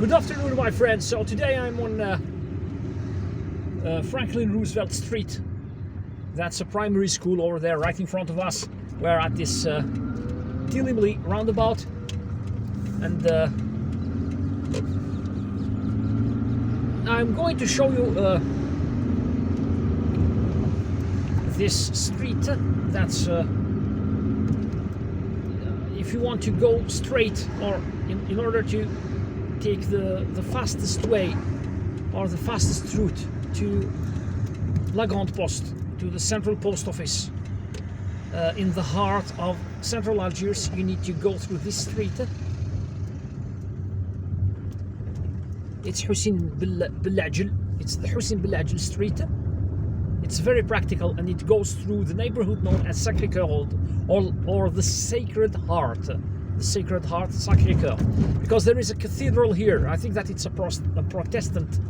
Good afternoon, my friends. So today I'm on Franklin Roosevelt Street. That's a primary school over there right in front of us. We're at this Telemly roundabout, and I'm going to show you this street. That's if you want to go straight, or in order to take the fastest way or the fastest route to La Grande Poste, to the Central Post Office in the heart of Central Algiers, you need to go through this street. It's Hocine Belladjel. It's the Hocine Belladjel Street. It's very practical, and it goes through the neighborhood known as Sacré Coeur, or the Sacred Heart. The Sacred Heart, Sacré Coeur, because there is a cathedral here. I think that it's a Protestant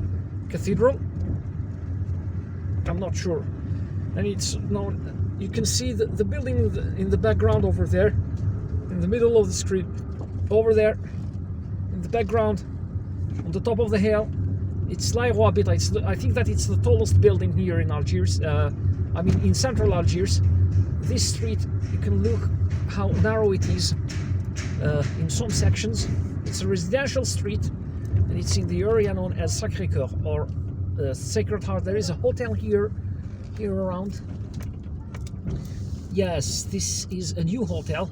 cathedral. I'm not sure. And it's known. You can see the building in the background over there, in the middle of the street, over there, in the background, on the top of the hill. It's like a bit. I think that it's the tallest building here in Algiers. I mean, in Central Algiers. This street, you can look how narrow it is. In some sections, it's a residential street, and it's in the area known as Sacré Coeur, or Sacred Heart. There is a hotel here around. Yes, this is a new hotel.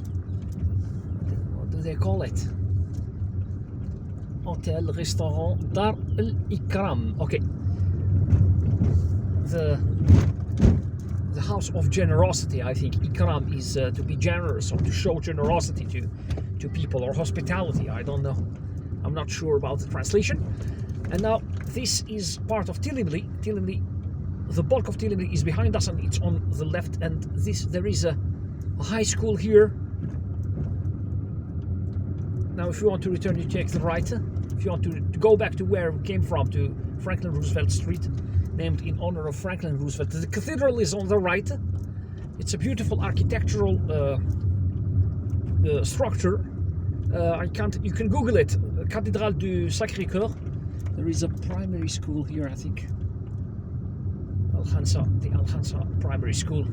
What do they call it? Hotel, restaurant, Dar El Ikram. Okay. The house of generosity. I think Ikram is to be generous, or to show generosity to people, or hospitality. I don't know. I'm not sure about the translation. And now this is part of Telemly. The bulk of Telemly is behind us, and it's on the left. And there is a high school here. Now, if you want to return, you take the right. If you want to go back to where we came from, to Franklin Roosevelt Street, named in honor of Franklin Roosevelt. The cathedral is on the right. It's a beautiful architectural structure. You can Google it. Cathedral du Sacré Coeur. There is a primary school here, I think. The Al Khansa Primary School.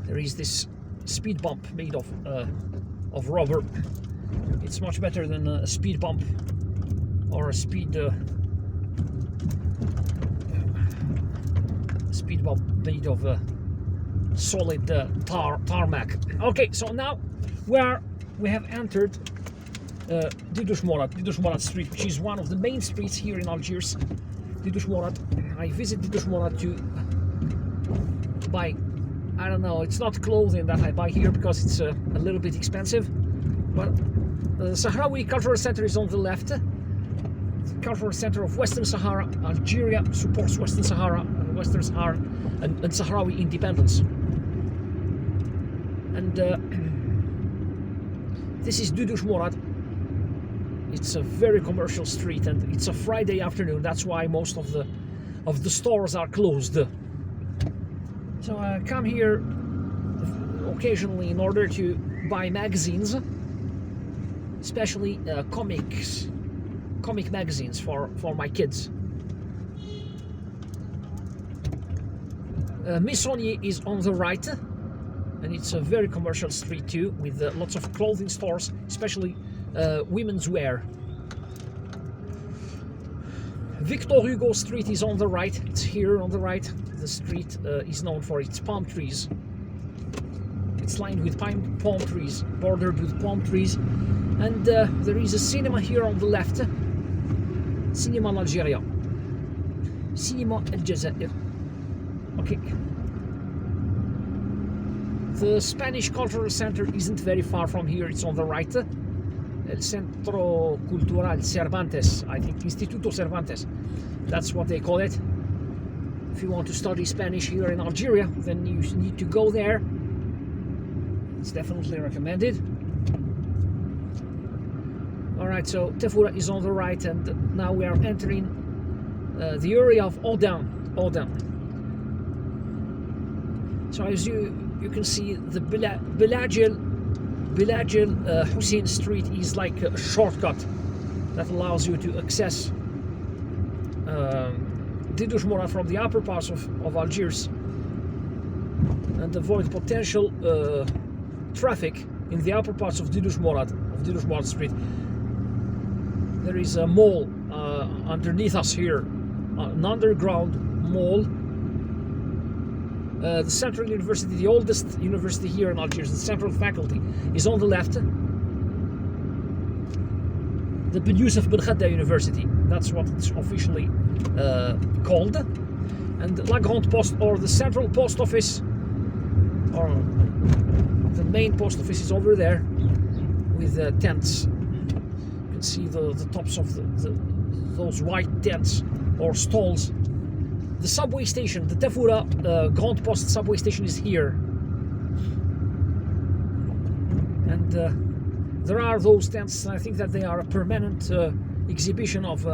There is this speed bump made of rubber. It's much better than a speed bump or a speed bump made of solid tarmac. Okay, so now we have entered Didouche Mourad Street, which is one of the main streets here in Algiers. Didouche Mourad. I visit Didouche Mourad to buy, I don't know, it's not clothing that I buy here because it's a little bit expensive. But the Sahrawi Cultural Center is on the left. The Cultural Center of Western Sahara. Algeria supports Western Sahara and Western Sahara and Sahrawi independence. And this is Didouche Mourad. It's a very commercial street, and it's a Friday afternoon. That's why most of the stores are closed. So I come here occasionally in order to buy magazines, especially comic magazines for my kids. Missonier is on the right, and it's a very commercial street too, with lots of clothing stores, especially women's wear. Victor Hugo Street is on the right. It's here on the right. The street is known for its palm trees. It's lined with palm trees, bordered with palm trees. And there is a cinema here on the left. Cinema Algeria. Cinema Aljazair. Okay. The Spanish Cultural Center isn't very far from here. It's on the right. El Centro Cultural Cervantes, I think, Instituto Cervantes. That's what they call it. If you want to study Spanish here in Algeria, then you need to go there. It's definitely recommended. Alright, so Tefoura is on the right, and now we are entering the area of Audin. So as you can see, the Bellagel Hocine Street is like a shortcut that allows you to access Didouche Mourad from the upper parts of Algiers and avoid potential traffic in the upper parts of Didouche Mourad Street. There is a mall underneath us here, an underground mall. The Central University, the oldest university here in Algiers, the Central Faculty, is on the left. The Ben Youssef Ben Khadda University, that's what it's officially called. And La Grande Poste, or the Central Post Office, or the main post office, is over there with tents. You can see the tops of those white tents or stalls. The subway station, the Tefoura Grande Poste subway station, is here. And there are those tents. I think that they are a permanent exhibition of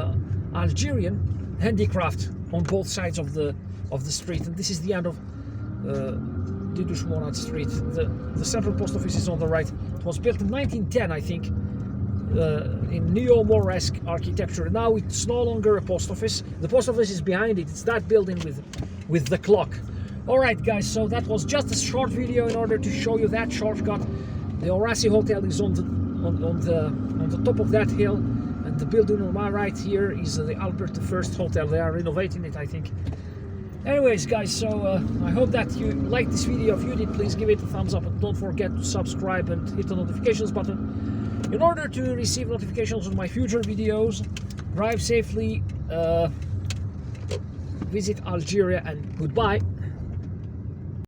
Algerian handicraft on both sides of the street. And this is the end of Didouche Mourad Street. The Central Post Office is on the right. It was built in 1910, I think, in neo-Mauresque architecture. Now it's no longer a post office. The post office is behind it. It's that building with the clock. All right, guys. So that was just a short video in order to show you that shortcut. The Horaci Hotel is on the top of that hill, and the building on my right here is the Albert I Hotel. They are renovating it, I think. Anyways, guys, so I hope that you liked this video. If you did, please give it a thumbs up, and don't forget to subscribe and hit the notifications button in order to receive notifications on my future videos. Drive safely, visit Algeria, and goodbye.